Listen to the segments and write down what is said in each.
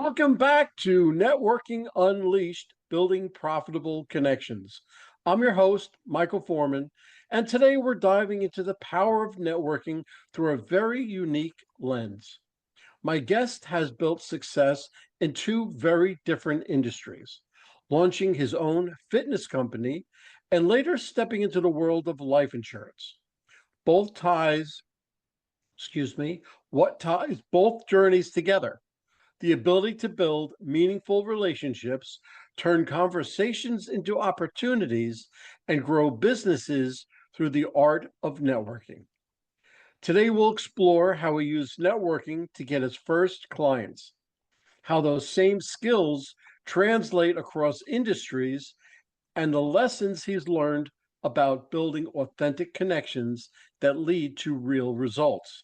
Welcome back to Networking Unleashed, Building Profitable Connections. I'm your host, Michael Forman, and today we're diving into the power of networking through a very unique lens. My guest has built success in two very different industries, launching his own fitness company and later stepping into the world of life insurance. Both ties, what ties both journeys together? The ability to build meaningful relationships, turn conversations into opportunities, and grow businesses through the art of networking. Today, we'll explore how he used networking to get his first clients, how those same skills translate across industries, and the lessons he's learned about building authentic connections that lead to real results.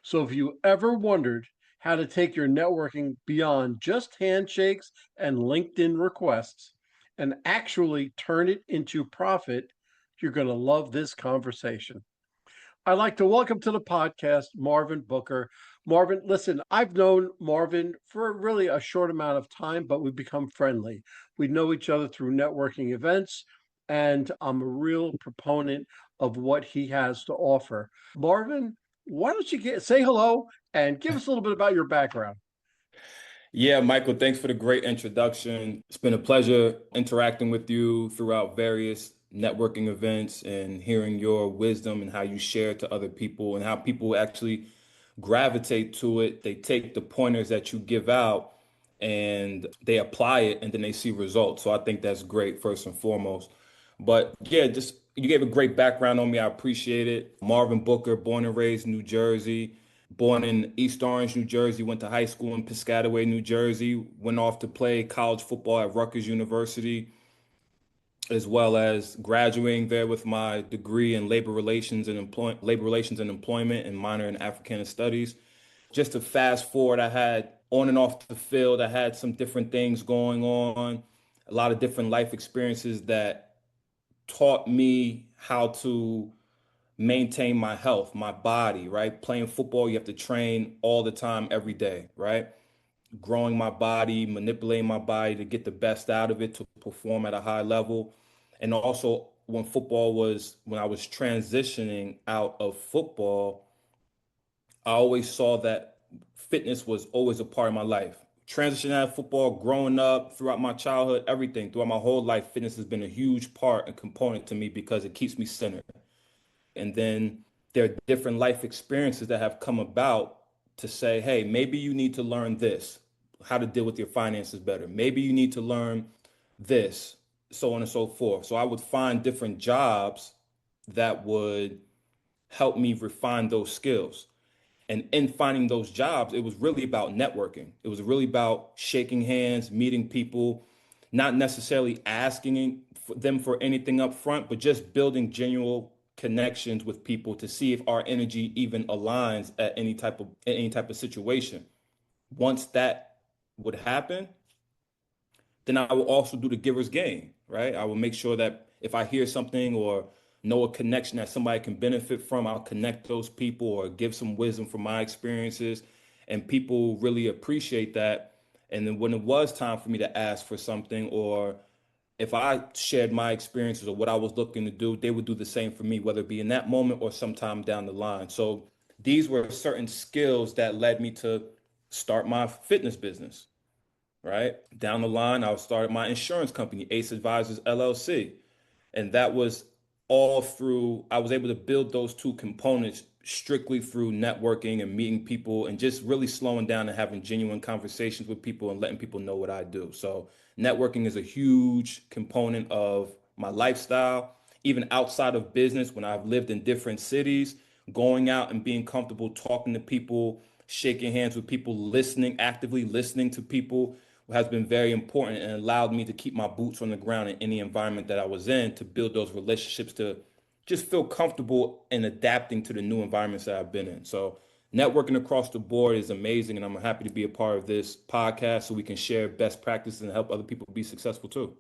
So if you ever wondered how to take your networking beyond just handshakes and LinkedIn requests and actually turn it into profit, you're going to love this conversation. I'd like to welcome to the podcast Marvin Booker. Marvin, listen, I've known Marvin for really a short amount of time, but we've become friendly. We know each other through networking events, and I'm a real proponent of what he has to offer. Marvin, why don't you say hello and give us a little bit about your background? Yeah, Michael, thanks for the great introduction. It's been a pleasure interacting with you throughout various networking events and hearing your wisdom and how you share it to other people and how people actually gravitate to it. They take the pointers that you give out and they apply it and then they see results. So I think that's great, first and foremost. But yeah, just you gave a great background on me. I appreciate it. Marvin Booker, born and raised in New Jersey. Born in East Orange, New Jersey, went to high school in Piscataway, New Jersey, went off to play college football at Rutgers University, as well as graduating there with my degree in labor relations and employment and minor in Africana studies. Just to fast forward, I had on and off the field, I had some different things going on, a lot of different life experiences that taught me how to maintain my health, my body, right? Playing football, you have to train all the time, every day, right? Growing my body, manipulating my body to get the best out of it, to perform at a high level. And also, when I was transitioning out of football, I always saw that fitness was always a part of my life. Transitioning out of football, growing up, throughout my childhood, everything, throughout my whole life, fitness has been a huge part and component to me because it keeps me centered. And then there are different life experiences that have come about to say, hey, maybe you need to learn this, how to deal with your finances better. Maybe you need to learn this, so on and so forth. So I would find different jobs that would help me refine those skills. And in finding those jobs, it was really about networking. It was really about shaking hands, meeting people, not necessarily asking them for anything up front, but just building genuine connections with people to see if our energy even aligns at any type of situation. Once that would happen, then I will also do the giver's gain, right? I will make sure that if I hear something or know a connection that somebody can benefit from, I'll connect those people or give some wisdom from my experiences. And people really appreciate that. And then when it was time for me to ask for something, or if I shared my experiences or what I was looking to do, they would do the same for me, whether it be in that moment or sometime down the line. So these were certain skills that led me to start my fitness business, right? Down the line, I started my insurance company, Ace Advisors LLC. And that was all through, I was able to build those two components strictly through networking and meeting people and just really slowing down and having genuine conversations with people and letting people know what I do. So networking is a huge component of my lifestyle, even outside of business. When I've lived in different cities, going out and being comfortable talking to people, shaking hands with people, listening, actively listening to people has been very important and allowed me to keep my boots on the ground in any environment that I was in, to build those relationships, to just feel comfortable in adapting to the new environments that I've been in. So networking across the board is amazing, and I'm happy to be a part of this podcast so we can share best practices and help other people be successful too.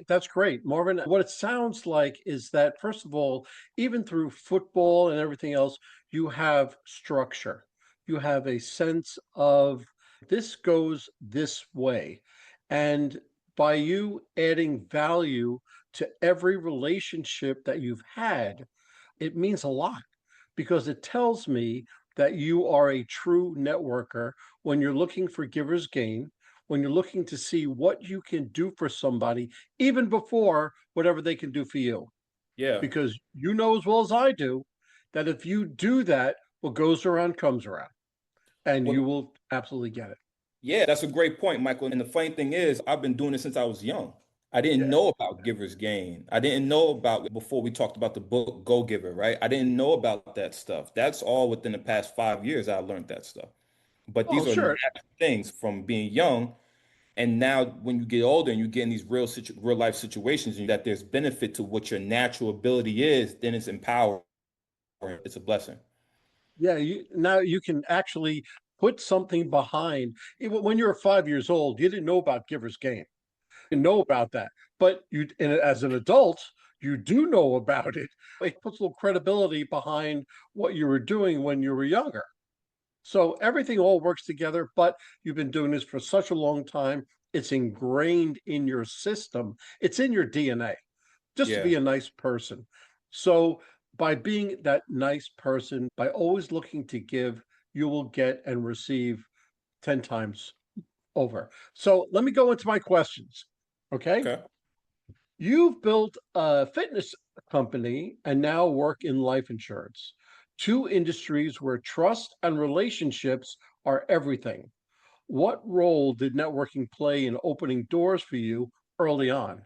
That's great, Marvin. What it sounds like is that, first of all, even through football and everything else, you have structure. You have a sense of This goes this way. And by you adding value to every relationship that you've had, it means a lot because it tells me that you are a true networker when you're looking for giver's gain, when you're looking to see what you can do for somebody, even before whatever they can do for you. Yeah. Because you know as well as I do that if you do that, what goes around comes around, and Well, you will absolutely get it. yeah, that's a great point, Michael. And the funny thing is, I've been doing it since I was young. I didn't Yeah. know about Giver's Gain. I didn't know about before we talked about the book Go Giver, right? I didn't know about that stuff. That's all within the past 5 years I learned that stuff. But Oh, these are sure. natural things from being young. And now when you get older and you get in these real life situations and that there's benefit to what your natural ability is, then it's empowering. It's a blessing. Yeah, now you can actually put something behind. When you were 5 years old, you didn't know about giver's gain. You didn't know about that, but and as an adult, you do know about it. It puts a little credibility behind what you were doing when you were younger. So everything all works together, but you've been doing this for such a long time. It's ingrained in your system. It's in your DNA just to Yeah. be a nice person. So by being that nice person, by always looking to give, you will get and receive 10 times over. So let me go into my questions. Okay. Okay. You've built a fitness company and now work in life insurance, two industries where trust and relationships are everything. What role did networking play in opening doors for you early on?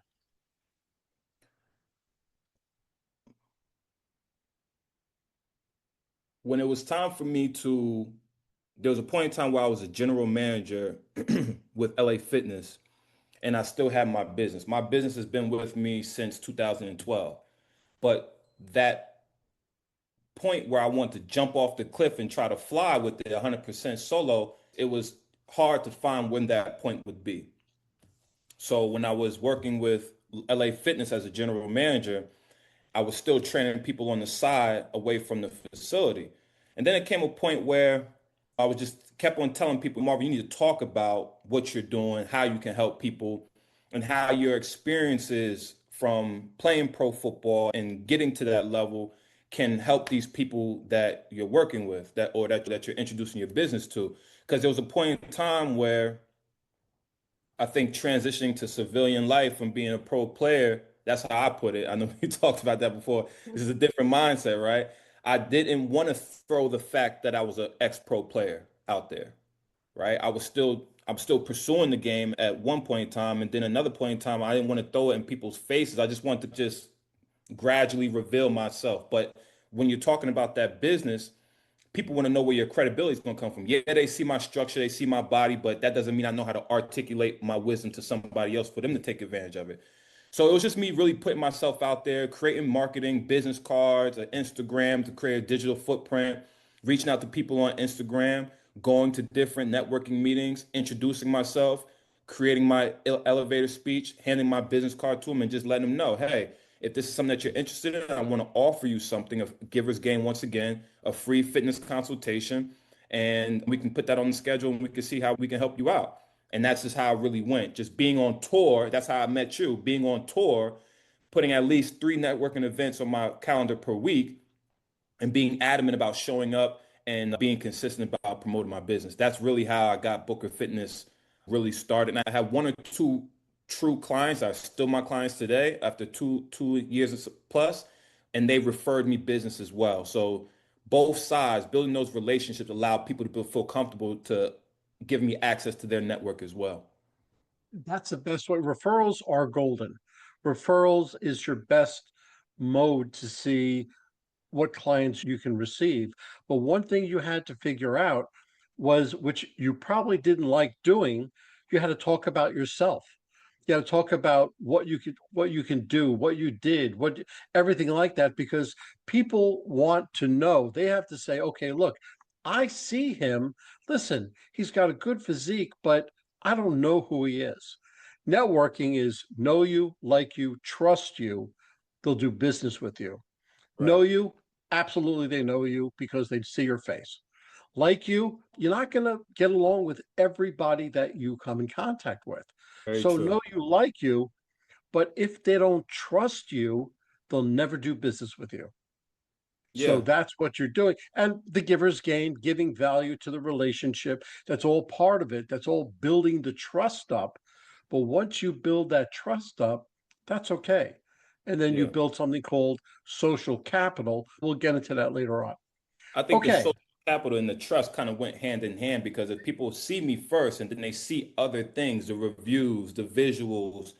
When it was time for me to, there was a point in time where I was a general manager with LA Fitness, and I still had my business. My business has been with me since 2012. But that point where I wanted to jump off the cliff and try to fly with it 100% solo, it was hard to find when that point would be. So when I was working with LA Fitness as a general manager, I was still training people on the side away from the facility. And then it came a point where I was just kept on telling people, Marvin, you need to talk about what you're doing, how you can help people, and how your experiences from playing pro football and getting to that level can help these people that you're working with, that you're introducing your business to. Because there was a point in time where I think transitioning to civilian life from being a pro player, that's how I put it. I know we talked about that before. This is a different mindset, right? I didn't want to throw the fact that I was an ex-pro player out there, right? I'm still pursuing the game at one point in time, and then another point in time, I didn't want to throw it in people's faces. I just wanted to just gradually reveal myself. But when you're talking about that business, people want to know where your credibility is going to come from. Yeah, they see my structure, they see my body, but that doesn't mean I know how to articulate my wisdom to somebody else for them to take advantage of it. So it was just me really putting myself out there, creating marketing, business cards, an Instagram to create a digital footprint, reaching out to people on Instagram, going to different networking meetings, introducing myself, creating my elevator speech, handing my business card to them, and just letting them know, hey, if this is something that you're interested in, I want to offer you something of Giver's Gain once again, a free fitness consultation, and we can put that on the schedule and we can see how we can help you out. And that's just how it really went. Just being on tour, that's how I met you. Being on tour, putting at least 3 networking events on my calendar per week, and being adamant about showing up and being consistent about promoting my business. That's really how I got Booker Fitness really started. And I have 1 or 2 true clients that are still my clients today after two years plus, and they referred me business as well. So both sides, building those relationships allow people to feel comfortable to give me access to their network as well. That's the best way. Referrals are golden. Referrals is your best mode to see what clients you can receive. But one thing you had to figure out was, which you probably didn't like doing, you had to talk about yourself. You had to talk about what you can do, what you did, everything like that, because people want to know. They have to say, okay, look, I see him. Listen, he's got a good physique, but I don't know who he is. Networking is know you, like you, trust you. They'll do business with you. Right. Know you? Absolutely, they know you because they see your face. like you're not going to get along with everybody that you come in contact with. Very So true. know you like you, but if they don't trust you, they'll never do business with you. So Yeah. that's what you're doing. And the giver's gain, giving value to the relationship, that's all part of it. That's all building the trust up. But once you build that trust up, that's okay. And then you Yeah. build something called social capital. We'll get into that later on. I think the Okay. social capital and the trust kind of went hand in hand because if people see me first and then they see other things, the reviews, the visuals,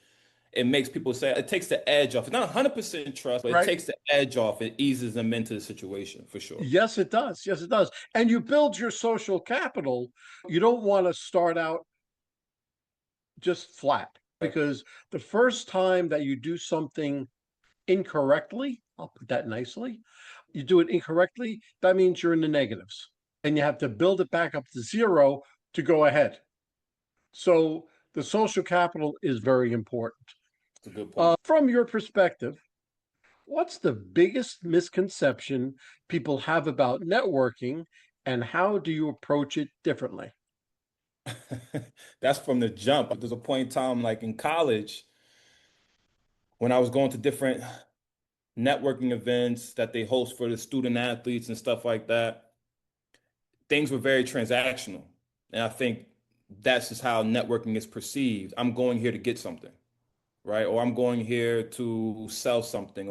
it makes people say it takes the edge off. It's not 100% trust, but it Right. takes the edge off. It eases them into the situation for sure. Yes, it does. Yes, it does. And you build your social capital. You don't want to start out just flat Right. because the first time that you do something incorrectly, I'll put that nicely, you do it incorrectly, that means you're in the negatives and you have to build it back up to zero to go ahead. So the social capital is very important. That's a good point. From your perspective, what's the biggest misconception people have about networking and how do you approach it differently? That's from the jump. There's a point in time, like in college, when I was going to different networking events that they host for the student athletes and stuff like that, things were very transactional. And I think that's just how networking is perceived. I'm going here to get something, right? Or I'm going here to sell something,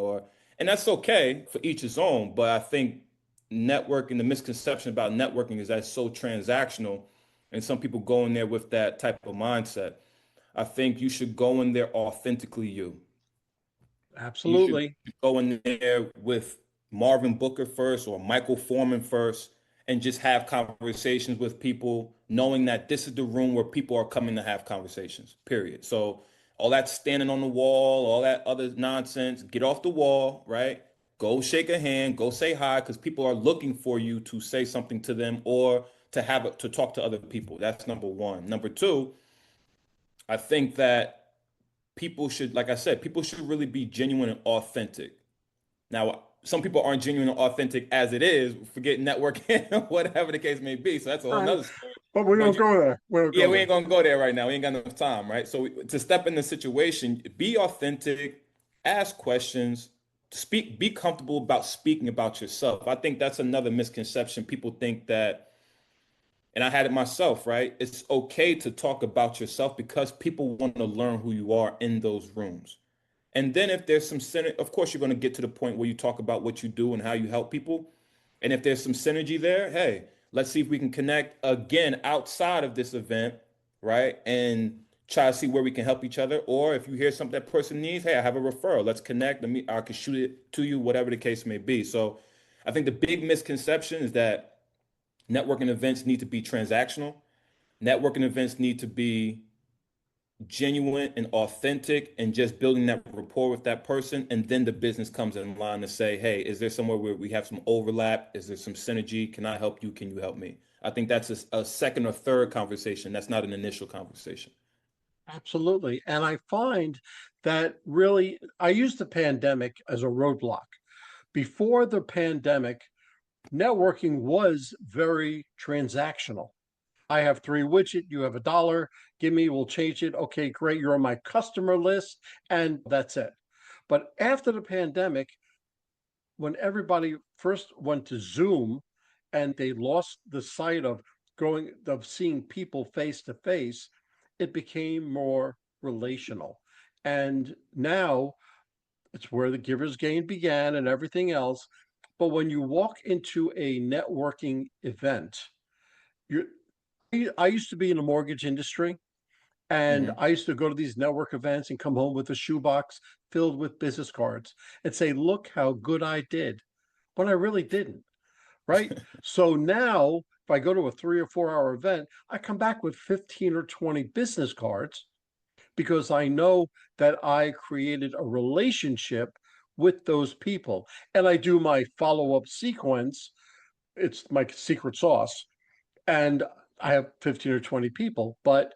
and that's okay for each his own. But I think networking, the misconception about networking is that it's so transactional, and some people go in there with that type of mindset. I think you should go in there authentically you. You should Absolutely. go in there with Marvin Booker first or Michael Forman first and just have conversations with people, knowing that this is the room where people are coming to have conversations, period. So, all that standing on the wall, all that other nonsense, get off the wall, right? Go shake a hand, go say hi, because people are looking for you to say something to them or to talk to other people. That's number one. Number two, I think that people should, like I said, people should really be genuine and authentic. Now, some people aren't genuine and authentic as it is, forget networking, whatever the case may be. So that's a whole Right. nother story. But we don't Once you, go there. We don't yeah, go we there. ain't gonna go there right now. We ain't got enough time, right? So to step in the situation, be authentic, ask questions, speak, be comfortable about speaking about yourself. I think that's another misconception. People think that, and I had it myself, right? It's okay to talk about yourself because people want to learn who you are in those rooms. And then if there's some synergy, of course, you're going to get to the point where you talk about what you do and how you help people. And if there's some synergy there, hey, let's see if we can connect again outside of this event, right? And try to see where we can help each other. Or if you hear something that person needs, hey, I have a referral. Let's connect. I can shoot it to you, whatever the case may be. So I think the big misconception is that networking events need to be transactional. Networking events need to be genuine and authentic and just building that rapport with that person. And then the business comes in line to say, hey, is there somewhere where we have some overlap? Is there some synergy? Can I help you? Can you help me? I think that's a second or third conversation. That's not an initial conversation. Absolutely. And I find that really, I use the pandemic as a roadblock. Before the pandemic, networking was very transactional. I have three widget, you have a dollar, give me, we'll change it. Okay, great. You're on my customer list, and that's it. But after the pandemic, when everybody first went to Zoom and they lost the sight of seeing people face to face, it became more relational. And now it's where the giver's gain began and everything else. But when you walk into a networking event, you're I used to be in the mortgage industry, and Hmm. I used to go to these network events and come home with a shoebox filled with business cards and say, look how good I did, but I really didn't. Right. So now, if I go to a 3 or 4 hour event, I come back with 15 or 20 business cards because I know that I created a relationship with those people. And I do my follow up sequence. It's my secret sauce. And I have 15 or 20 people, but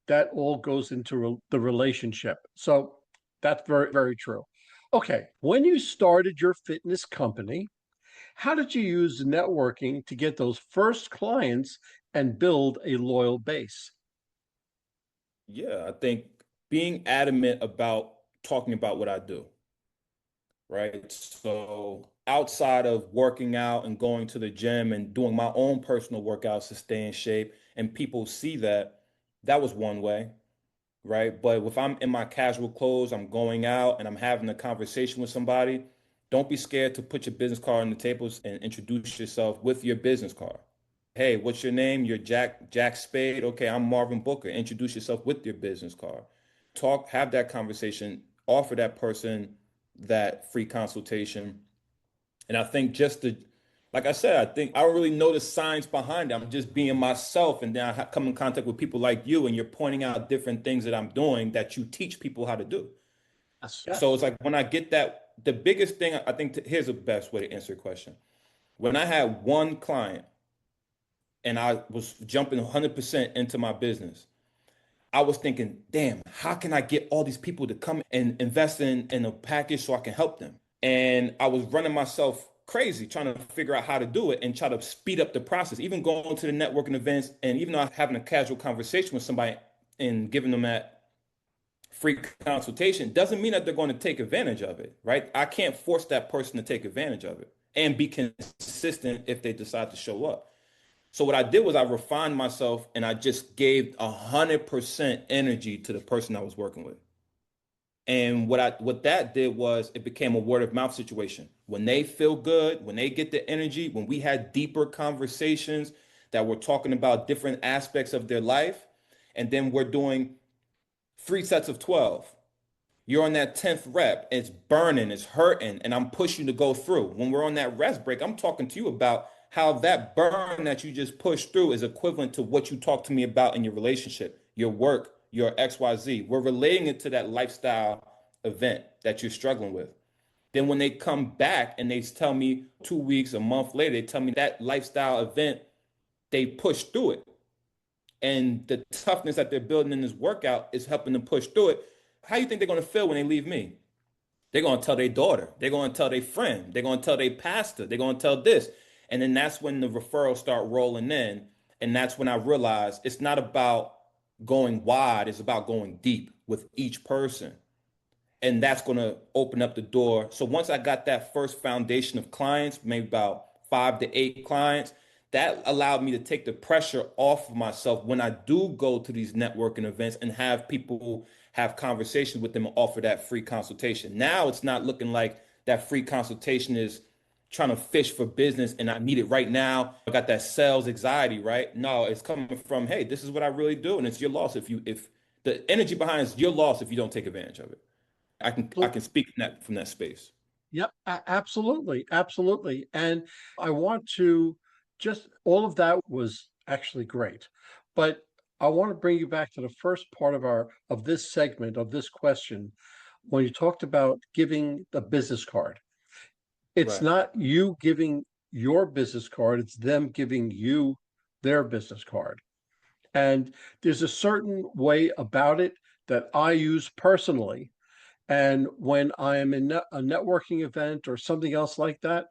that all goes into the relationship. So that's very, very true. Okay. When you started your fitness company, How did you use networking to get those first clients and build a loyal base? Yeah, I think being adamant about talking about what I do, right? So outside of working out and going to the gym and doing my own personal workouts to stay in shape, and people see that, that was one way, right? But if I'm in my casual clothes, I'm going out and I'm having a conversation with somebody, don't be scared to put your business card on the tables and introduce yourself with your business card. Hey, what's your name? You're Jack Spade. Okay, I'm Marvin Booker. Introduce yourself with your business card. Talk, have that conversation, offer that person that free consultation. And I think just the, like I said, I think I don't really know the science behind it. I'm just being myself. And then come in contact with people like you, and you're pointing out different things that I'm doing that you teach people how to do. Yes. So Yes. it's like when I get that, the biggest thing, I think, here's the best way to answer your question. When I had one client and I was jumping 100% into my business, I was thinking, damn, how can I get all these people to come and invest in a package so I can help them? And I was running myself crazy trying to figure out how to do it and try to speed up the process. Even going to the networking events, and even though I'm having a casual conversation with somebody and giving them that free consultation, doesn't mean that they're going to take advantage of it, right? I can't force that person to take advantage of it and be consistent if they decide to show up. So what I did was I refined myself and I just gave 100% energy to the person I was working with. And what that did was it became a word of mouth situation. When they feel good, when they get the energy, when we had deeper conversations that were talking about different aspects of their life, and then we're doing 3 sets of 12. You're on that 10th rep, it's burning, it's hurting, and I'm pushing to go through. When we're on that rest break, I'm talking to you about how that burn that you just pushed through is equivalent to what you talked to me about in your relationship, your work, your XYZ. We're relating it to that lifestyle event that you're struggling with. Then when they come back and they tell me 2 weeks, a month later, they tell me that lifestyle event, they pushed through it. And the toughness that they're building in this workout is helping them push through it. How do you think they're going to feel when they leave me? They're going to tell their daughter. They're going to tell their friend. They're going to tell their pastor. They're going to tell this. And then that's when the referrals start rolling in. And that's when I realized it's not about going wide, it's about going deep with each person. And that's going to open up the door. So once I got that first foundation of clients, maybe about 5 to 8 clients, that allowed me to take the pressure off of myself when I do go to these networking events and have people have conversations with them and offer that free consultation. Now it's not looking like that free consultation is trying to fish for business and I need it right now. I got that sales anxiety, right? No, it's coming from, hey, this is what I really do, and it's your loss if the energy behind it is your loss if you don't take advantage of it. I can speak from that space. Yep, absolutely, absolutely. And I want to just all of that was actually great, but I want to bring you back to the first part of our of this segment of this question when you talked about giving the business card. It's Right. not you giving your business card, it's them giving you their business card. And there's a certain way about it that I use personally, and when I am in a networking event or something else like that,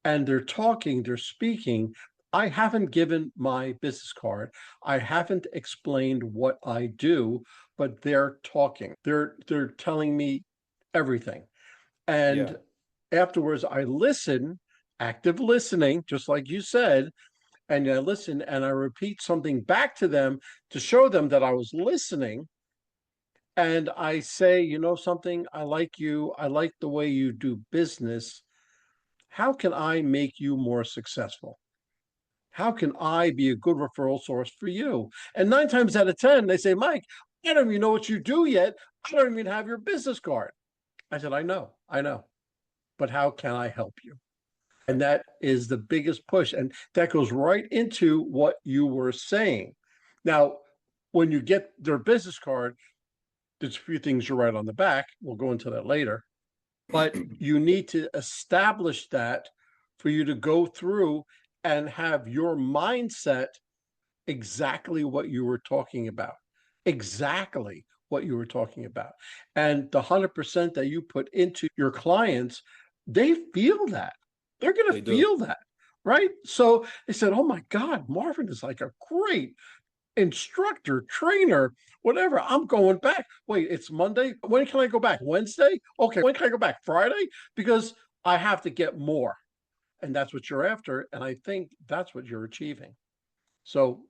and they're talking, they're speaking, I haven't given my business card. I haven't explained what I do, but they're talking. They're telling me everything. Yeah. And afterwards I listen, active listening, just like you said, and I listen and I repeat something back to them to show them that I was listening, and I say, you know something, I like you. I like the way you do business. How can I make you more successful? How can I be a good referral source for you? And 9 times out of 10, they say, Mike, I don't even know what you do yet. I don't even have your business card. I said, I know, but how can I help you? And that is the biggest push. And that goes right into what you were saying. Now, when you get their business card, there's a few things you write on the back. We'll go into that later. But you need to establish that for you to go through and have your mindset exactly what you were talking about. Exactly what you were talking about. And the 100% that you put into your clients, they feel that. They're going to They do. feel that, right? So they said, oh my God, Marvin is like a great instructor, trainer, whatever. I'm going back. Wait, it's Monday. When can I go back? Wednesday? Okay, when can I go back? Friday? Because I have to get more. And that's what you're after. And I think that's what you're achieving. So,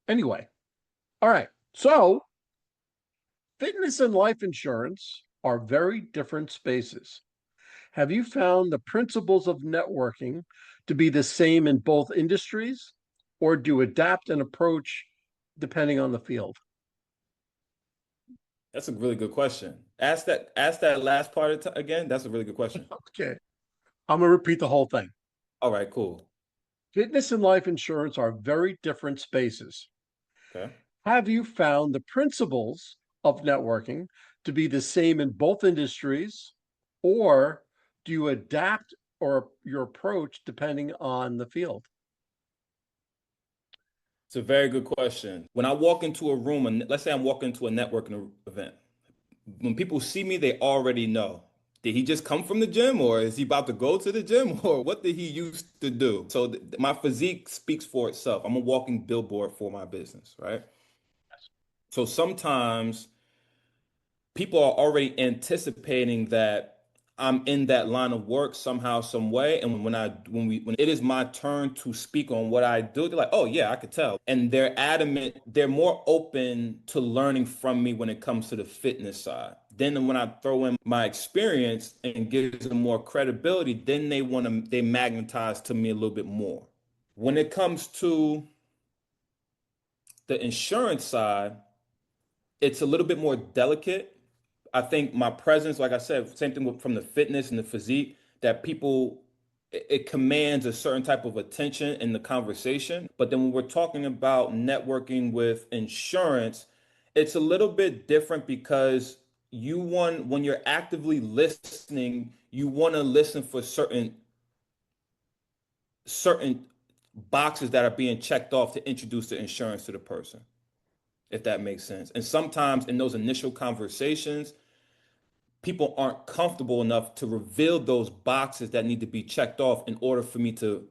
anyway, all right. So, fitness and life insurance are very different spaces. Have you found the principles of networking to be the same in both industries, or do you adapt and approach depending on the field? That's a really good question. Ask that last part again. That's a really good question. Okay, I'm going to repeat the whole thing. All right, cool. Fitness and life insurance are very different spaces. Okay. Have you found the principles of networking to be the same in both industries, or do you adapt or your approach depending on the field? It's a very good question. When I walk into a room, and let's say I'm walking into a networking event, when people see me, they already know. Did he just come from the gym, or is he about to go to the gym, or what did he used to do? So my physique speaks for itself. I'm a walking billboard for my business, right? So sometimes people are already anticipating that I'm in that line of work somehow, some way. And when it is my turn to speak on what I do, they're like, oh yeah, I could tell. And they're adamant, they're more open to learning from me when it comes to the fitness side. Then when I throw in my experience and gives them more credibility, then they magnetize to me a little bit more. When it comes to the insurance side, it's a little bit more delicate. I think my presence, like I said, same thing from the fitness and the physique, that people, it commands a certain type of attention in the conversation. But then when we're talking about networking with insurance, it's a little bit different because when you're actively listening, you want to listen for certain boxes that are being checked off to introduce the insurance to the person, if that makes sense. And sometimes in those initial conversations, people aren't comfortable enough to reveal those boxes that need to be checked off in order for me to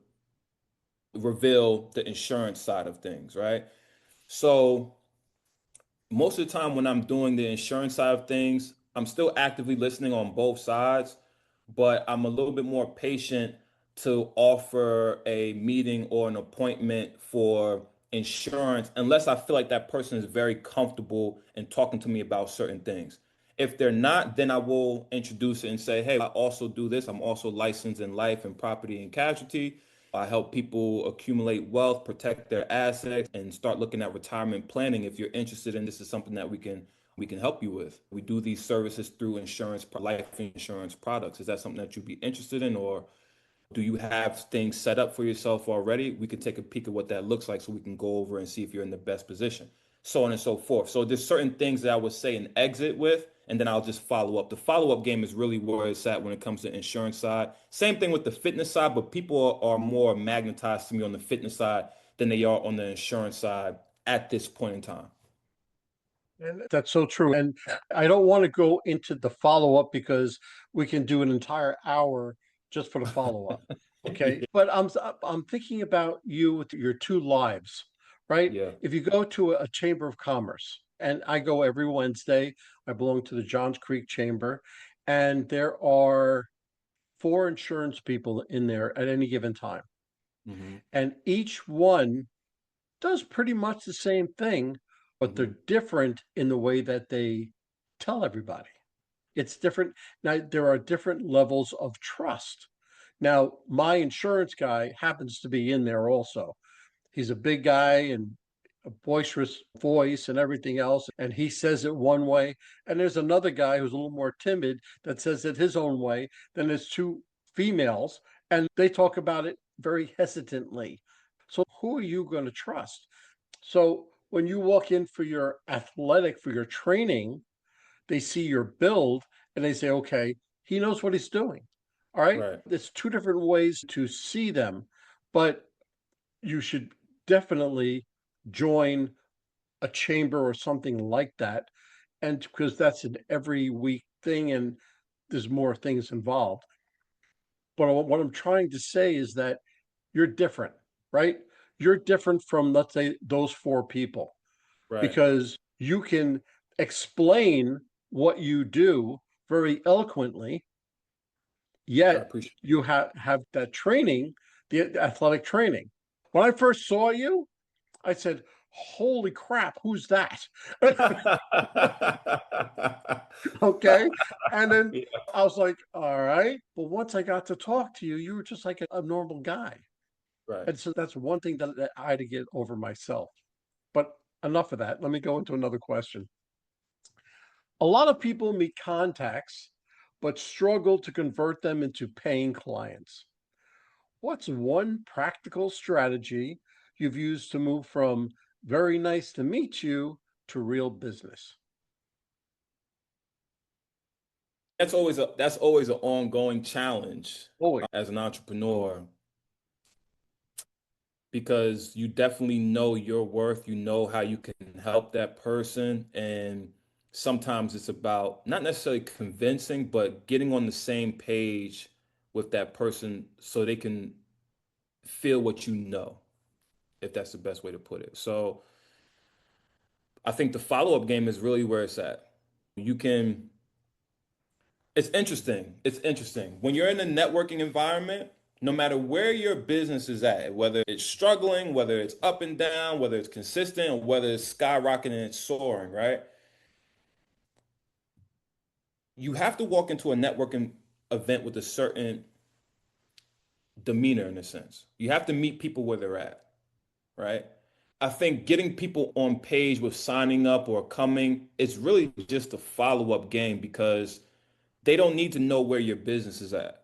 reveal the insurance side of things, right? So most of the time when I'm doing the insurance side of things, I'm still actively listening on both sides, but I'm a little bit more patient to offer a meeting or an appointment for insurance unless I feel like that person is very comfortable in talking to me about certain things. If they're not, then I will introduce it and say, hey, I also do this. I'm also licensed in life and property and casualty. I help people accumulate wealth, protect their assets, and start looking at retirement planning. If you're interested in this, is something that we can help you with. We do these services through insurance, life insurance products. Is that something that you'd be interested in, or do you have things set up for yourself already? We could take a peek at what that looks like so we can go over and see if you're in the best position, so on and so forth. So there's certain things that I would say an exit with, and then I'll just follow up. The follow-up game is really where it's at when it comes to insurance side. Same thing with the fitness side, but people are more magnetized to me on the fitness side than they are on the insurance side at this point in time. And that's so true. And I don't want to go into the follow up because we can do an entire hour just for the follow up. Okay. But I'm thinking about you with your two lives, right? Yeah. If you go to a chamber of commerce, and I go every Wednesday, I belong to the Johns Creek Chamber, and there are four insurance people in there at any given time. Hmm. And each one does pretty much the same thing, but Hmm. they're different in the way that they tell everybody. It's different. Now, there are different levels of trust. Now, my insurance guy happens to be in there also. He's a big guy and a boisterous voice and everything else. And he says it one way. And there's another guy who's a little more timid that says it his own way. Then there's two females and they talk about it very hesitantly. So who are you going to trust? So when you walk in for your athletic, for your training, they see your build and they say, okay, he knows what he's doing. All right. Right. There's two different ways to see them, but you should definitely join a chamber or something like that. And because that's an every week thing and there's more things involved. But what I'm trying to say is that you're different, right? You're different from, let's say, those four people, Right. because you can explain what you do very eloquently, I yet appreciate you have that training, the athletic training. When I first saw you, I said, holy crap, who's that? Okay. And then Yeah, I was like, all right. But once I got to talk to you, you were just like a normal guy. right. And so that's one thing that I had to get over myself. But enough of that. Let me go into another question. A lot of people meet contacts, but struggle to convert them into paying clients. What's one practical strategy you've used to move from very nice to meet you to real business? That's always an ongoing challenge Oh, as an entrepreneur because you definitely know your worth, you know how you can help that person, and sometimes it's about not necessarily convincing, but getting on the same page with that person so they can feel what you know, if that's the best way to put it. So I think the follow-up game is really where it's at. You can It's interesting. It's interesting. When you're in a networking environment, no matter where your business is at, whether it's struggling, whether it's up and down, whether it's consistent, or whether it's skyrocketing and it's soaring, right? You have to walk into a networking event with a certain demeanor in a sense. You have to meet people where they're at, right? I think getting people on page with signing up or coming, it's really just a follow-up game because they don't need to know where your business is at.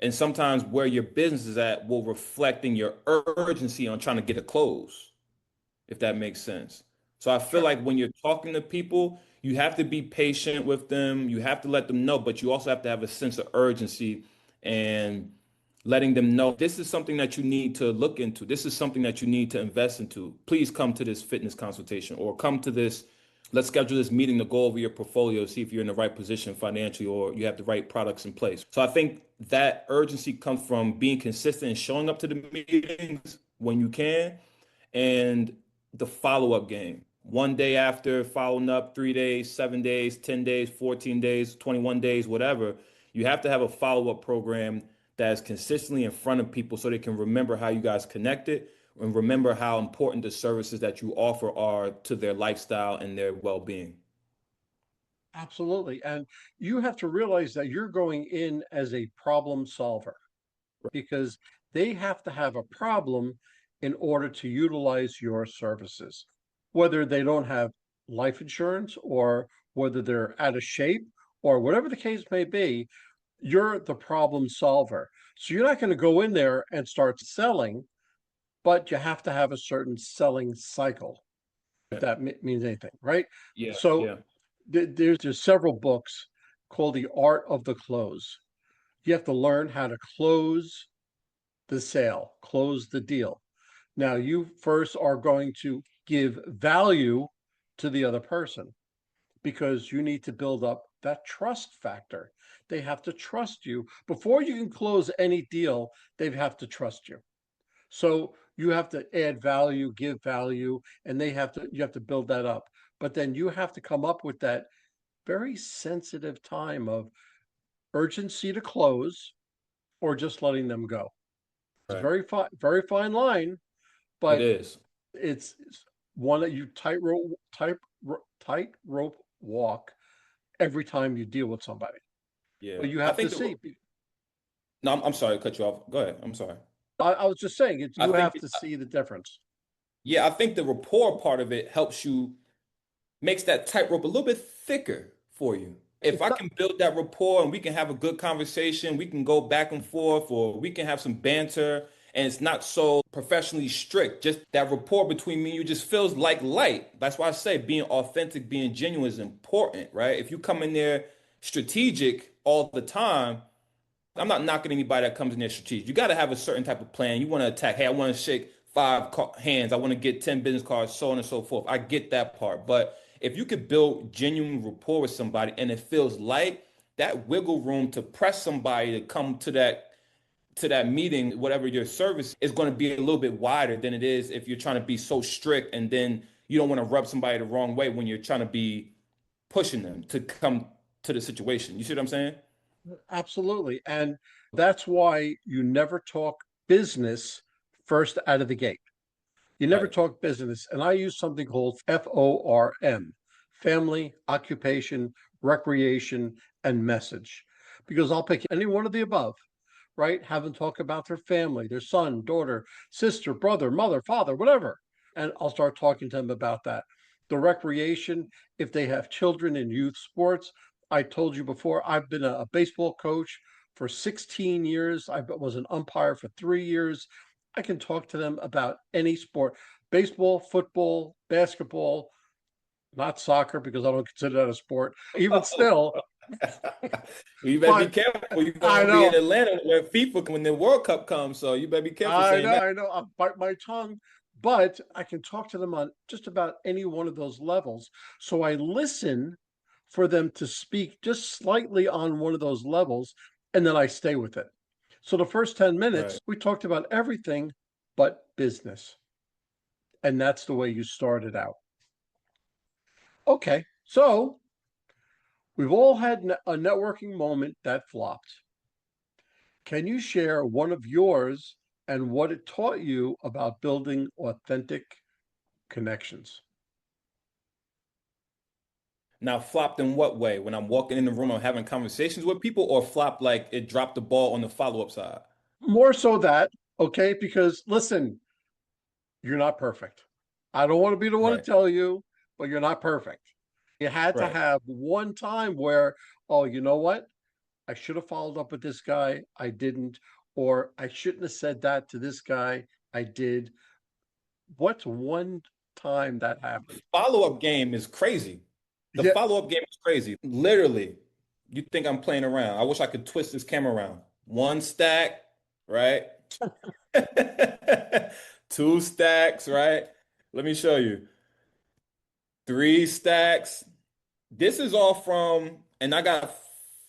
And sometimes where your business is at will reflect in your urgency on trying to get a close, if that makes sense. So I feel sure. like when you're talking to people, you have to be patient with them. You have to let them know, but you also have to have a sense of urgency and letting them know this is something that you need to look into. This is something that you need to invest into. Please come to this fitness consultation or come to this. Let's schedule this meeting to go over your portfolio, see if you're in the right position financially or you have the right products in place. So I think that urgency comes from being consistent and showing up to the meetings when you can and the follow-up game. One day after following up, 3 days, 7 days, 10 days, 14 days, 21 days, whatever, you have to have a follow-up program that is consistently in front of people so they can remember how you guys connected and remember how important the services that you offer are to their lifestyle and their well-being. Absolutely. And you have to realize that you're going in as a problem solver, because they have to have a problem in order to utilize your services, whether they don't have life insurance or whether they're out of shape or whatever the case may be. You're the problem solver. So you're not going to go in there and start selling, but you have to have a certain selling cycle, if that means anything, right? Yeah, So yeah. there's several books called The Art of the Close. You have to learn how to close the sale, close the deal. Now, you first are going to give value to the other person because you need to build up that trust factor. They have to trust you. Before you can close any deal, they have to trust you. So you have to add value, give value, and you have to build that up. But then you have to come up with that very sensitive time of urgency to close or just letting them go. It's a Right. very fine line, It but is. it's one that you tightrope walk every time you deal with somebody. Yeah. But you I have to think see. no, I'm sorry to cut you off. Go ahead. I'm sorry. I was just saying I you think have to see the difference. Yeah, I think the rapport part of it helps you, makes that tightrope a little bit thicker for you. If It's I not. can build that rapport and we can have a good conversation, we can go back and forth, or we can have some banter, and it's not so professionally strict. Just that rapport between me and you just feels like light. That's why I say being authentic, being genuine is important, right? If you come in there strategic all the time, I'm not knocking anybody that comes in there strategic. You got to have a certain type of plan. You want to attack. Hey, I want to shake hands. I want to get 10 business cards, so on and so forth. I get that part. But if you could build genuine rapport with somebody and it feels light, that wiggle room to press somebody to come to that to that meeting, whatever your service is going to be a little bit wider than it is if you're trying to be so strict and then you don't want to rub somebody the wrong way when you're trying to be pushing them to come to the situation. You see what I'm saying? Absolutely. And that's why you never talk business first out of the gate. You never Right. talk business. And I use something called FORM, family, occupation, recreation, and message. Because I'll pick any one of the above, right? Have them talk about their family, their son, daughter, sister, brother, mother, father, whatever. And I'll start talking to them about that. The recreation, if they have children in youth sports, I told you before, I've been a baseball coach for 16 years. I was an umpire for 3 years. I can talk to them about any sport, baseball, football, basketball, not soccer because I don't consider that a sport. Even still, You better be but careful. You're I gonna be in know, Atlanta when the World Cup comes, so you better be careful saying that. I know, I bite my tongue, but I can talk to them on just about any one of those levels. So I listen for them to speak just slightly on one of those levels, and then I stay with it. So the first 10 minutes, Right. we talked about everything but business. And that's the way you started out. Okay, so we've all had a networking moment that flopped. Can you share one of yours and what it taught you about building authentic connections? Now, flopped in what way? When I'm walking in the room, I'm having conversations with people, or flopped like it dropped the ball on the follow-up side? More so that, okay, because listen, you're not perfect. I don't want to be the one to Right. tell you, but you're not perfect. You had to Right. have one time where, oh, you know what? I should have followed up with this guy. I didn't. Or I shouldn't have said that to this guy. I did. What's one time that happened? Follow-up game is crazy. The Yeah. follow-up game is crazy. Literally, you think I'm playing around. I wish I could twist this camera around. One stack, right? Two stacks, right? Let me show you. Three stacks. This is all from, and I got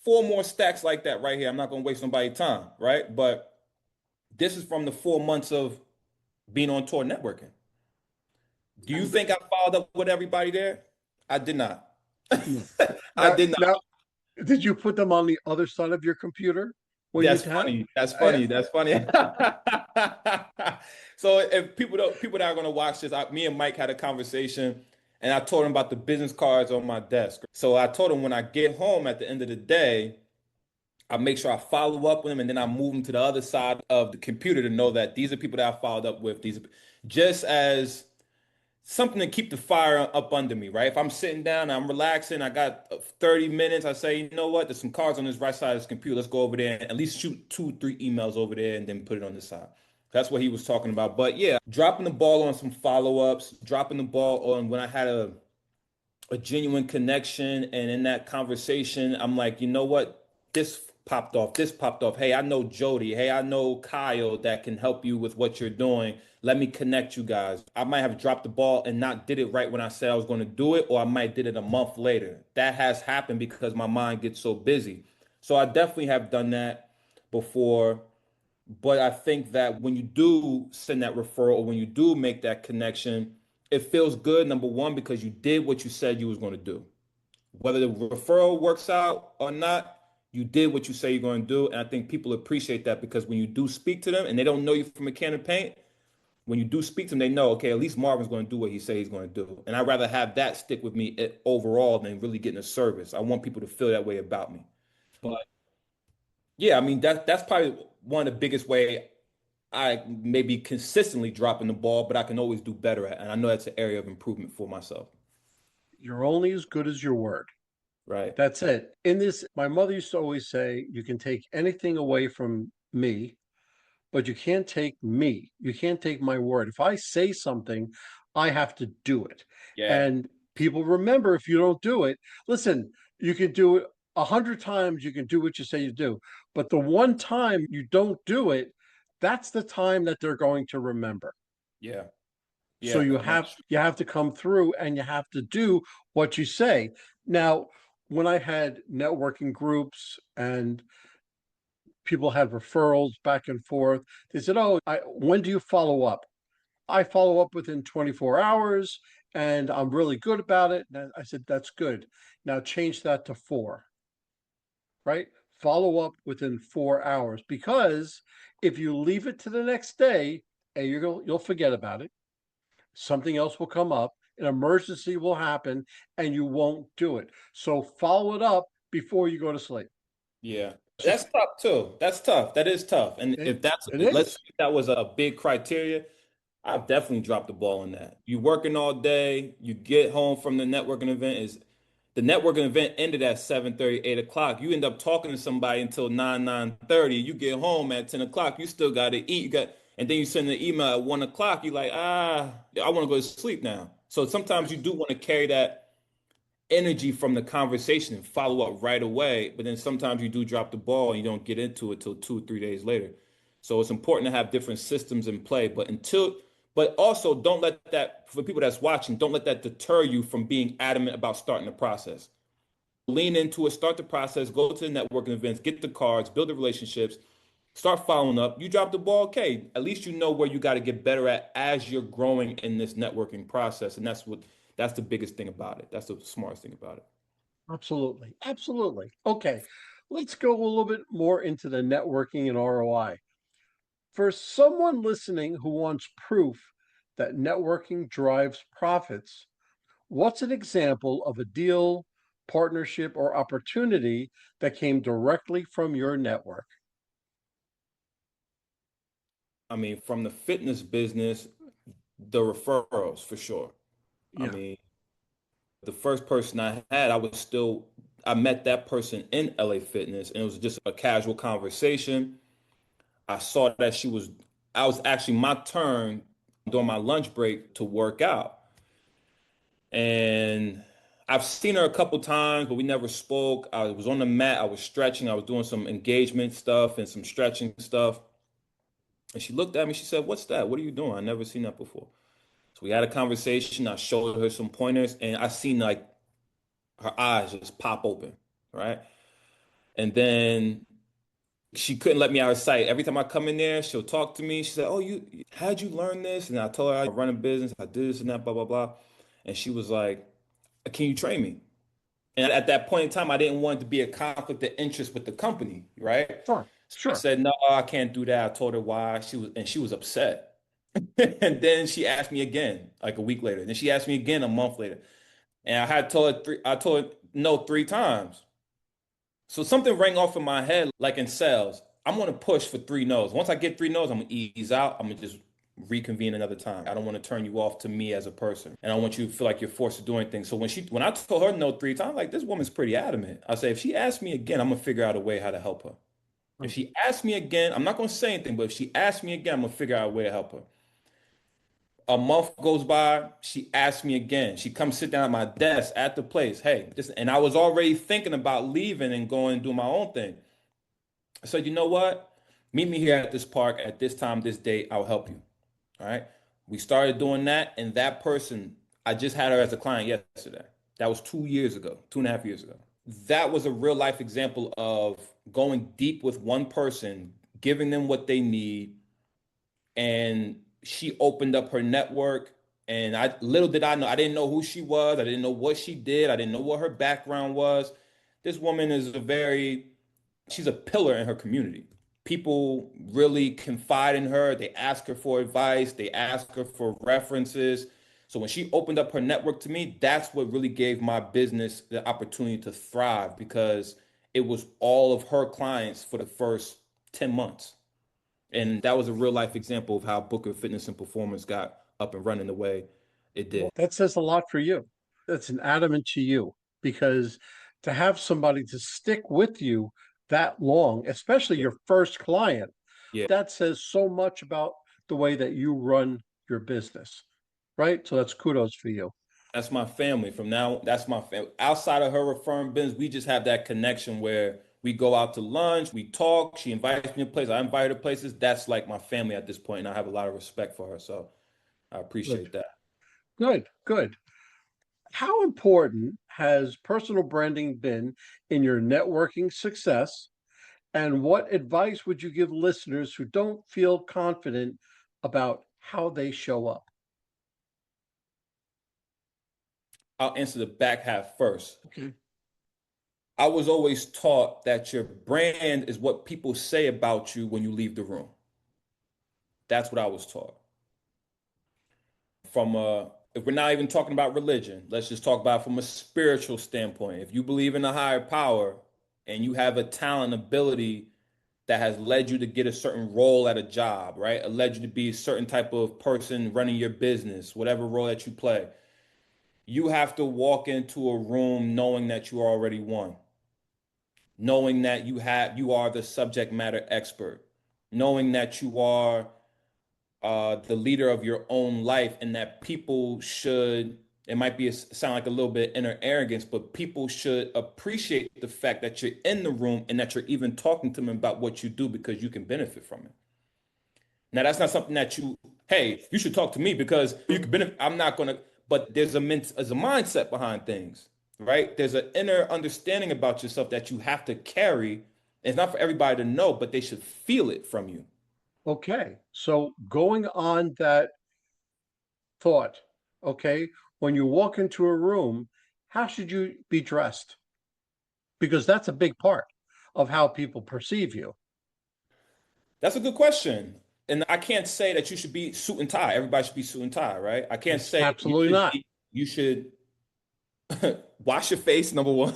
four more stacks like that right here. I'm not gonna waste nobody's time, right? But this is from the 4 months of being on tour networking. Do you And think I followed up with everybody there? I did not. no. I Now, did not. now, did you put them on the other side of your computer when you That's had? funny. That's I, funny. That's funny. So if people that are gonna watch this, me and Mike had a conversation, and I told him about the business cards on my desk. So I told him when I get home at the end of the day, I make sure I follow up with them, and then I move them to the other side of the computer to know that these are people that I followed up with. These, just as something to keep the fire up under me, right? If I'm sitting down, I'm relaxing, I got 30 minutes, I say, you know what? There's some cards on this right side of this computer. Let's go over there and at least shoot 2, 3 emails over there and then put it on the side. That's what he was talking about. But yeah, dropping the ball on some follow-ups, dropping the ball on when I had a genuine connection. And in that conversation, I'm like, you know what? This popped off. This popped off. Hey, I know Jody. Hey, I know Kyle that can help you with what you're doing. Let me connect you guys. I might have dropped the ball and not did it right when I said I was going to do it, or I might did it a month later. That has happened because my mind gets so busy. So I definitely have done that before. But I think that when you do send that referral or when you do make that connection, it feels good, number one, because you did what you said you was going to do. Whether the referral works out or not, you did what you say you're going to do. And I think people appreciate that because when you do speak to them and they don't know you from a can of paint, when you do speak to them, they know, okay, at least Marvin's going to do what he says he's going to do. And I'd rather have that stick with me overall than really getting a service. I want people to feel that way about me. But yeah, I mean, that's probably one of the biggest way I maybe consistently dropping the ball, but I can always do better at. And I know that's an area of improvement for myself. you're only as good as your word. Right. That's it. In this, my mother used to always say, you can take anything away from me, but you can't take me. You can't take my word. If I say something, I have to do it. Yeah. And people remember if you don't do it, listen, you can do it 100 times, you can do what you say you do. But the one time you don't do it, that's the time that they're going to remember. Yeah. So Yeah. No. you have to come through and you have to do what you say. Now, when I had networking groups and People had referrals back and forth. They said, "Oh, when do you follow up?" I follow up within 24 hours and I'm really good about it. And I said, "That's good. Now change that to 4, right? Follow up within 4 hours, because if you leave it to the next day, you'll forget about it. Something else will come up, an emergency will happen, and you won't do it. So follow it up before you go to sleep." Yeah. It's That's just, tough too. That's tough. That is tough. And it, if that's, it let's say is. that was a big criteria, I've definitely dropped the ball on that. You working all day, you get home from the networking event, is the networking event ended at 7:30, 8 o'clock. You end up talking to somebody until 9, 9:30. You get home at 10 o'clock. You still got to eat. And then you send an email at 1 o'clock. You're like, I want to go to sleep now. So sometimes you do want to carry that energy from the conversation and follow up right away. But then sometimes you do drop the ball and you don't get into it till 2 or 3 days later. So it's important to have different systems in play. But also don't let that, for people that's watching, don't let that deter you from being adamant about starting the process. Lean into it, start the process, go to the networking events, get the cards, build the relationships, start following up. You drop the ball, okay. At least you know where you got to get better at as you're growing in this networking process. And that's the biggest thing about it. That's the smartest thing about it. Absolutely. Absolutely. Okay. Let's go a little bit more into the networking and ROI. For someone listening who wants proof that networking drives profits, what's an example of a deal, partnership, or opportunity that came directly from your network? I mean, from the fitness business, the referrals for sure. I Yeah. mean, the first person I had, I met that person in LA Fitness and it was just a casual conversation. I saw that I was actually my turn during my lunch break to work out. And I've seen her a couple times, but we never spoke. I was on the mat, I was stretching, I was doing some engagement stuff and some stretching stuff. And she looked at me, she said, "What's that? What are you doing? I've never seen that before." So we had a conversation. I showed her some pointers and I seen like her eyes just pop open, right? And then she couldn't let me out of sight. Every time I come in there, she'll talk to me. She said, "Oh, how'd you learn this?" And I told her I run a business, I do this and that, blah, blah, blah. And she was like, "Can you train me?" And at that point in time, I didn't want it to be a conflict of interest with the company, right? Sure. So I Sure. said, "No, I can't do that." I told her why. She was upset. And then she asked me again, like a week later. Then she asked me again a month later. And I told her no 3 times. So something rang off in my head, like in sales. I'm gonna push for 3 no's. Once I get 3 no's, I'm gonna ease out. I'm gonna just reconvene another time. I don't want to turn you off to me as a person, and I want you to feel like you're forced to do anything. So when I told her no 3 times, like this woman's pretty adamant. I say if she asks me again, I'm gonna figure out a way how to help her. If Mm. she asks me again, I'm not gonna say anything, but if she asks me again, I'm gonna figure out a way to help her. A month goes by, she asks me again. She comes sit down at my desk at the place. Hey, and I was already thinking about leaving and going and do my own thing. I said, you know what? Meet me here at this park at this time, this date. I'll help you. All right. We started doing that, and that person, I just had her as a client yesterday. That was 2 years ago, 2.5 years ago. That was a real life example of going deep with one person, giving them what they need, and she opened up her network. And little did I know, I didn't know who she was, I didn't know what she did, I didn't know what her background was. This woman is she's a pillar in her community. People really confide in her. They ask her for advice, they ask her for references. So when she opened up her network to me, that's what really gave my business the opportunity to thrive, because it was all of her clients for the first 10 months. And that was a real life example of how Booker Fitness and Performance got up and running the way it did. Well, that says a lot for you. That's an adamant to you, because to have somebody to stick with you that long, especially Yeah. your first client, Yeah. that says so much about the way that you run your business, right? So that's kudos for you. That's my family. From now, that's my family. Outside of her referring business, we just have that connection where we go out to lunch, we talk. She invites me to places, I invite her to places. That's like my family at this point, and I have a lot of respect for her. So I Good, appreciate that. good, good. How important has personal branding been in your networking success? And what advice would you give listeners who don't feel confident about how they show up? I'll answer the back half first. Okay. I was always taught that your brand is what people say about you when you leave the room. That's what I was taught. If we're not even talking about religion, let's just talk about it from a spiritual standpoint. If you believe in a higher power and you have a talent, ability that has led you to get a certain role at a job, right? It led you to be a certain type of person running your business, whatever role that you play. You have to walk into a room knowing that you already won, knowing that you are the subject matter expert, knowing that you are the leader of your own life, and that people should, it might be sound like a little bit inner arrogance, but people should appreciate the fact that you're in the room and that you're even talking to them about what you do because you can benefit from it. Now, that's not something that hey, you should talk to me because you can benefit. I'm not going to, but there's a mindset behind things, right? There's an inner understanding about yourself that you have to carry. It's not for everybody to know, but they should feel it from you. Okay. So going on that thought, okay, when you walk into a room, how should you be dressed? Because that's a big part of how people perceive you. That's a good question. And I can't say that you should be suit and tie. Everybody should be suit and tie, right? I can't It's say absolutely not. you should wash your face, number one.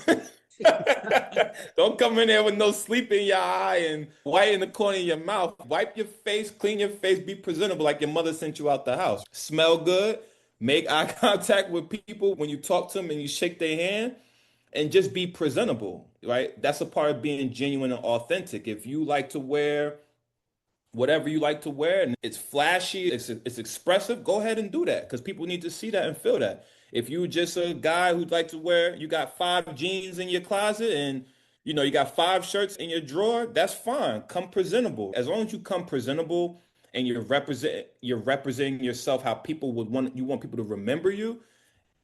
Don't come in there with no sleep in your eye and white in the corner of your mouth. Wipe your face, clean your face, be presentable like your mother sent you out the house. Smell good, make eye contact with people when you talk to them and you shake their hand, and just be presentable, right? That's a part of being genuine and authentic. If you like to wear whatever you like to wear and it's flashy, it's expressive, go ahead and do that because people need to see that and feel that. If you just a guy who'd like to wear, you got 5 jeans in your closet and you got 5 shirts in your drawer, that's fine. Come presentable. As long as you come presentable and you're representing yourself how people would want people to remember you,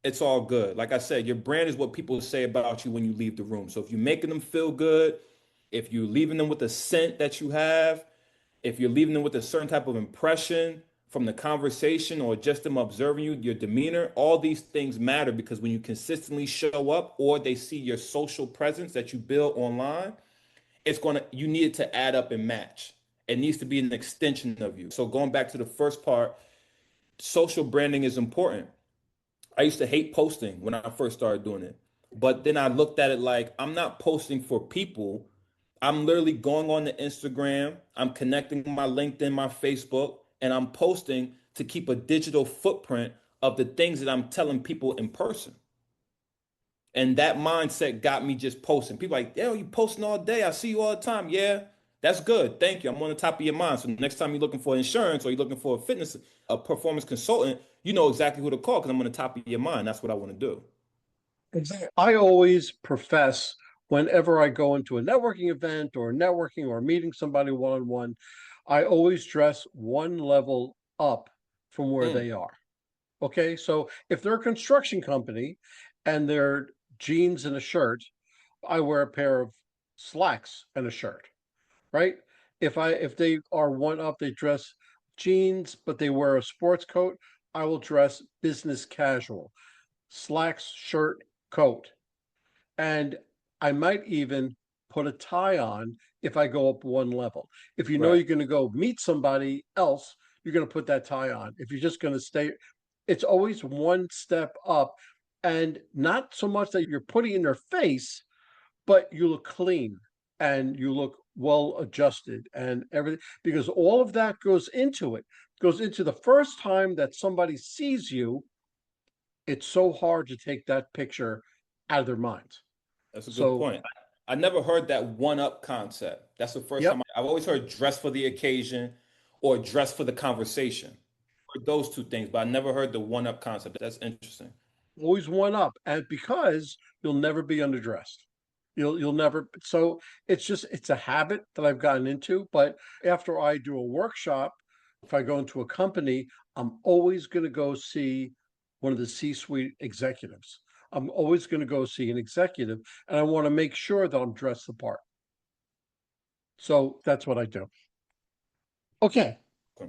it's all good. Like I said, your brand is what people say about you when you leave the room. So if you're making them feel good, if you're leaving them with a scent that you have, if you're leaving them with a certain type of impression from the conversation or just them observing you, your demeanor, all these things matter because when you consistently show up or they see your social presence that you build online, you need it to add up and match. It needs to be an extension of you. So going back to the first part, social branding is important. I used to hate posting when I first started doing it. But then I looked at it like I'm not posting for people. I'm literally going on the Instagram, I'm connecting my LinkedIn, my Facebook, and I'm posting to keep a digital footprint of the things that I'm telling people in person. And that mindset got me just posting. People like, yo, you posting all day. I see you all the time. Yeah, that's good. Thank you. I'm on the top of your mind. So next time you're looking for insurance or you're looking for a performance consultant, you know exactly who to call because I'm on the top of your mind. That's what I want to do. Exactly. I always profess whenever I go into a networking event or networking or meeting somebody one on one, I always dress one level up from where Mm, they are. Okay. So if they're a construction company and they're jeans and a shirt, I wear a pair of slacks and a shirt, right? If they are one up, they dress jeans, but they wear a sports coat, I will dress business casual, slacks, shirt, coat. And I might even put a tie on if I go up one level. If you know right. you're going to go meet somebody else, you're going to put that tie on. If you're just going to stay, it's always one step up, and not so much that you're putting in their face, but you look clean and you look well adjusted and everything, because all of that goes into it, goes into the first time that somebody sees you. It's so hard to take that picture out of their minds. That's a good So, point. I never heard that one up concept. That's the first yep, time I've always heard dress for the occasion or dress for the conversation. Heard those two things, but I never heard the one up concept. That's interesting. always one up, and because you'll never be underdressed. You'll never. So it's a habit that I've gotten into. But after I do a workshop, if I go into a company, I'm always going to go see one of the C-suite executives. I'm always going to go see an executive, and I want to make sure that I'm dressed the part. So that's what I do. Okay.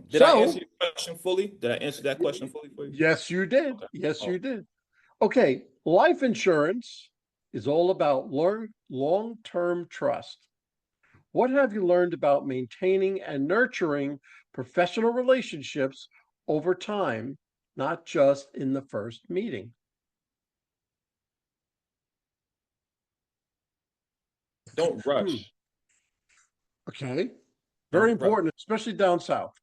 Did I answer So your question fully? Did I answer that question fully for you? yes, you did. Okay. Yes, Oh, you did. Okay. Life insurance is all about long-term trust. What have you learned about maintaining and nurturing professional relationships over time, not just in the first meeting? don't Hmm. rush. Okay. Very Don't rush. important, especially down south.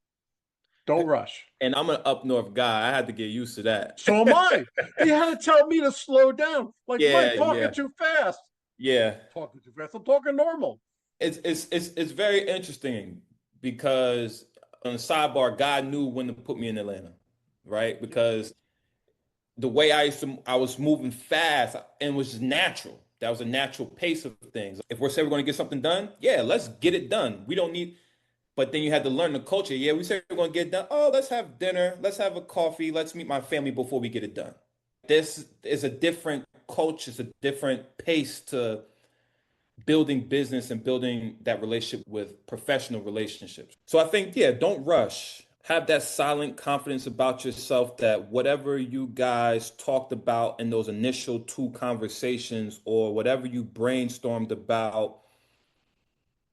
Don't rush. And I'm an up north guy. I had to get used to that. So am I. He had to tell me to slow down. Like, Yeah, Mike, talking yeah, too fast. yeah. Talking too fast. I'm talking normal. It's very interesting because on the sidebar, God knew when to put me in Atlanta, right? Because the way I was moving fast and it was just natural. That was a natural pace of things. If we're saying we're going to get something done, yeah, let's get it done. We don't need, but then you had to learn the culture. Yeah, we say we're going to get it done. Oh, let's have dinner. Let's have a coffee. Let's meet my family before we get it done. This is a different culture. It's a different pace to building business and building that relationship with professional relationships. So I think, yeah, don't rush. Have that silent confidence about yourself that whatever you guys talked about in those initial two conversations or whatever you brainstormed about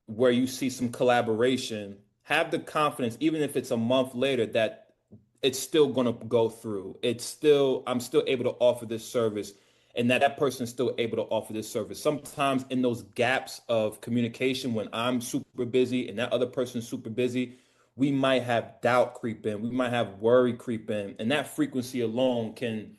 where you see some collaboration, have the confidence, even if it's a month later, that it's still going to go through. I'm still able to offer this service and that person is still able to offer this service. Sometimes in those gaps of communication, when I'm super busy and that other person's super busy, we might have doubt creep in, we might have worry creep in, and that frequency alone can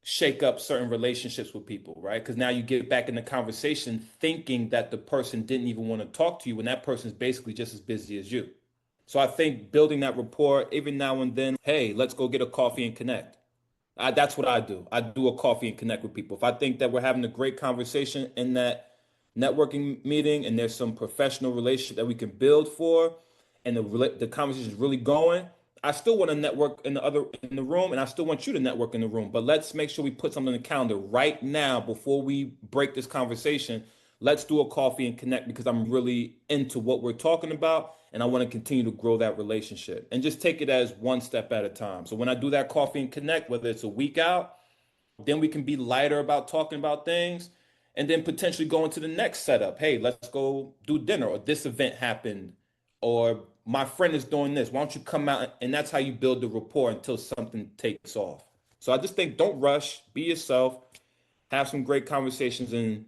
shake up certain relationships with people, right? Because now you get back in the conversation thinking that the person didn't even want to talk to you when that person's basically just as busy as you. So I think building that rapport, even now and then, hey, let's go get a coffee and connect. That's what I do. I do a coffee and connect with people. If I think that we're having a great conversation in that networking meeting and there's some professional relationship that we can build for, and the conversation is really going, I still want to network in the room, and I still want you to network in the room. But let's make sure we put something in the calendar right now before we break this conversation. Let's do a coffee and connect because I'm really into what we're talking about and I want to continue to grow that relationship and just take it as one step at a time. So when I do that coffee and connect, whether it's a week out, then we can be lighter about talking about things and then potentially go into the next setup. Hey, let's go do dinner, or this event happened, or my friend is doing this. Why don't you come out? And that's how you build the rapport until something takes off. So I just think don't rush, be yourself, have some great conversations, and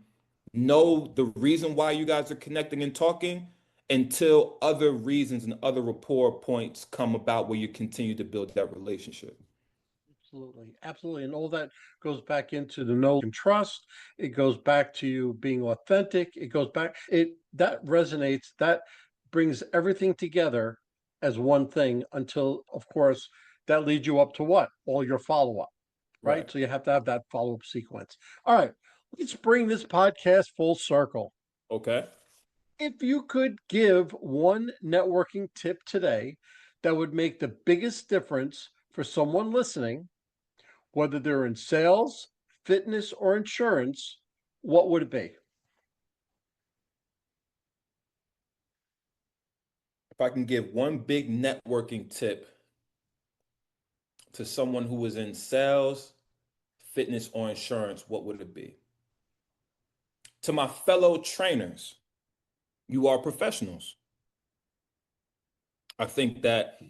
know the reason why you guys are connecting and talking until other reasons and other rapport points come about where you continue to build that relationship. Absolutely. Absolutely. And all that goes back into the know and trust. It goes back to you being authentic. It goes back, that resonates, that brings everything together as one thing until, of course, that leads you up to what? All your follow-up, right? Right. So you have to have that follow-up sequence. All right. Let's bring this podcast full circle. Okay. If you could give one networking tip today that would make the biggest difference for someone listening, whether they're in sales, fitness, or insurance, what would it be? If I can give one big networking tip to someone who is in sales, fitness, or insurance, what would it be? To my fellow trainers, you are professionals. I think that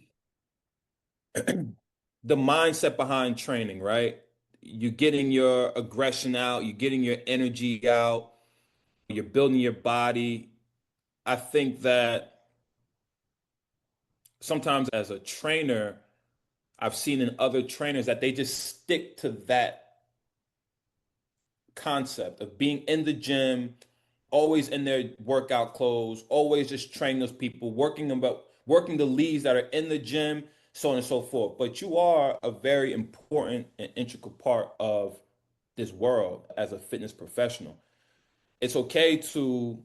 the mindset behind training, right? You're getting your aggression out, you're getting your energy out, you're building your body. I think that sometimes as a trainer, I've seen in other trainers that they just stick to that concept of being in the gym, always in their workout clothes, always just training those people, working the leads that are in the gym, so on and so forth. But you are a very important and integral part of this world as a fitness professional. It's okay to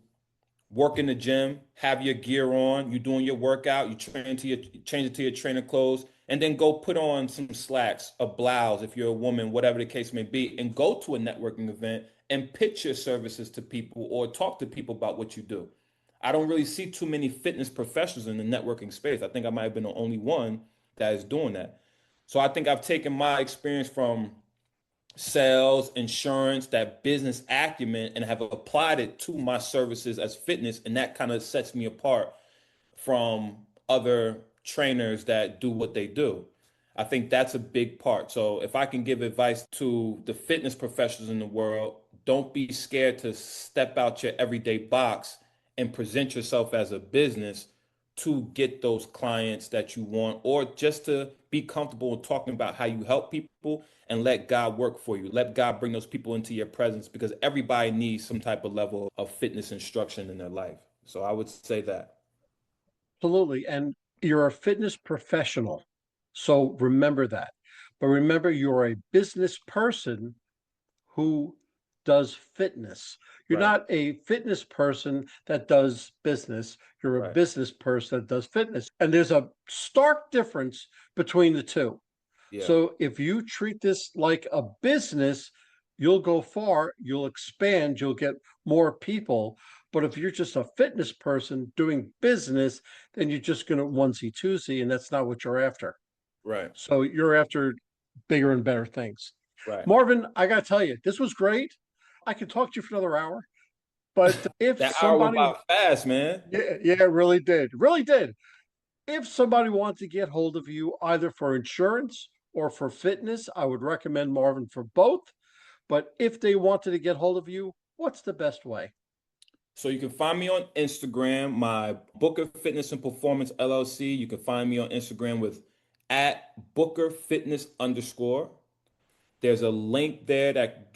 work in the gym, have your gear on, you're doing your workout, change it to your trainer clothes, and then go put on some slacks, a blouse if you're a woman, whatever the case may be, and go to a networking event and pitch your services to people or talk to people about what you do. I don't really see too many fitness professionals in the networking space. I think I might have been the only one that is doing that. So I think I've taken my experience from sales, insurance, that business acumen, and have applied it to my services as fitness. And that kind of sets me apart from other trainers that do what they do. I think that's a big part. So if I can give advice to the fitness professionals in the world, don't be scared to step out your everyday box and present yourself as a business to get those clients that you want, or just to be comfortable talking about how you help people and let God work for you. Let God bring those people into your presence, because everybody needs some type of level of fitness instruction in their life. So I would say that. Absolutely. And you're a fitness professional. So remember that. But remember, you're a business person who does fitness. You're Right, not a fitness person that does business. You're a right. business person that does fitness. And there's a stark difference between the two. Yeah, So if you treat this like a business, you'll go far, you'll expand, you'll get more people. But if you're just a fitness person doing business, then you're just going to onesie twosie, and that's not what you're after. right, So you're after bigger and better things. right. Marvin, I got to tell you, this was great. I could talk to you for another hour, but if That hour went somebody, by fast, man. yeah, really did, really did. If somebody wants to get hold of you either for insurance or for fitness, I would recommend Marvin for both. But if they wanted to get hold of you, what's the best way? So you can find me on Instagram, my Booker Fitness and Performance LLC. You can find me on Instagram with at Booker Fitness underscore. There's a link there that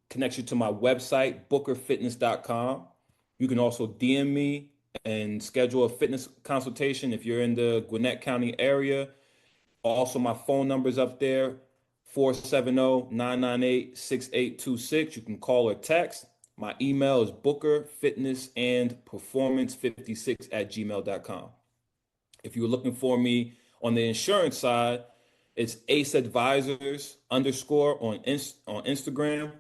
connects you to my website, bookerfitness.com. You can also DM me and schedule a fitness consultation if you're in the Gwinnett County area. Also, my phone number is up there, 470-998-6826. You can call or text. My email is bookerfitnessandperformance56@gmail.com. If you were looking for me on the insurance side, it's Ace Advisors underscore on Instagram.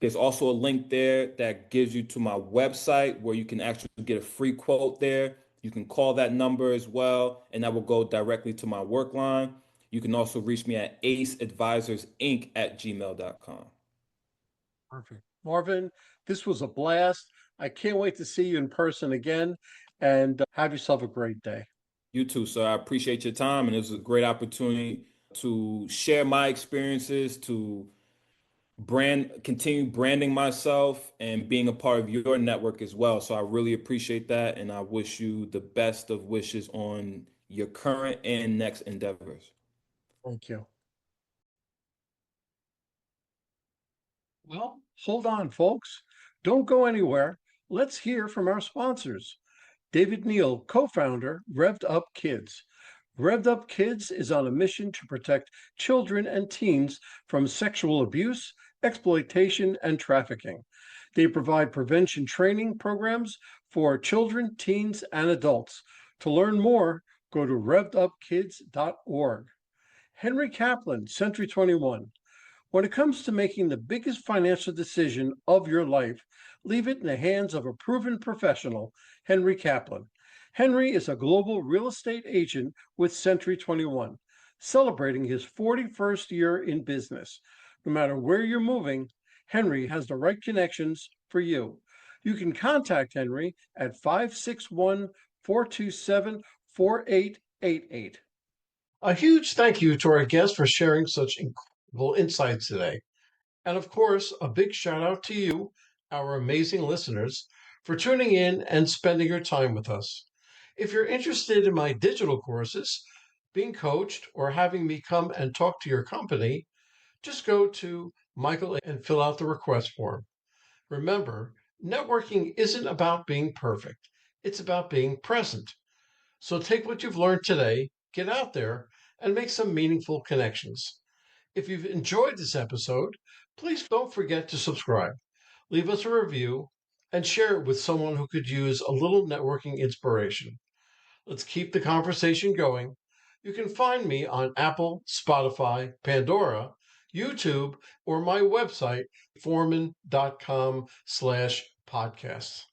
There's also a link there that gives you to my website where you can actually get a free quote there. You can call that number as well, and that will go directly to my work line. You can also reach me at aceadvisorsinc@gmail.com. Perfect. Marvin, this was a blast. I can't wait to see you in person again, and have yourself a great day. You too, sir. I appreciate your time, and it was a great opportunity to share my experiences, to continue branding myself and being a part of your network as well. So I really appreciate that, and I wish you the best of wishes on your current and next endeavors. Thank you. Well, hold on, folks. Don't go anywhere. Let's hear from our sponsors. David Neal, co-founder, Revved Up Kids. Revved Up Kids is on a mission to protect children and teens from sexual abuse, exploitation, and trafficking. They provide prevention training programs for children, teens, and adults. To learn more, go to revvedupkids.org. Henry Kaplan, Century 21. When it comes to making the biggest financial decision of your life, leave it in the hands of a proven professional, Henry Kaplan. Henry is a global real estate agent with Century 21, celebrating his 41st year in business. No matter where you're moving, Henry has the right connections for you. You can contact Henry at 561 427 4888. A huge thank you to our guest for sharing such incredible insights today. And of course, a big shout out to you, our amazing listeners, for tuning in and spending your time with us. If you're interested in my digital courses, being coached, or having me come and talk to your company, just go to Michael and fill out the request form. Remember, networking isn't about being perfect, it's about being present. So take what you've learned today, get out there, and make some meaningful connections. If you've enjoyed this episode, please don't forget to subscribe, leave us a review, and share it with someone who could use a little networking inspiration. Let's keep the conversation going. You can find me on Apple, Spotify, Pandora, YouTube, or my website, forman.com/podcasts.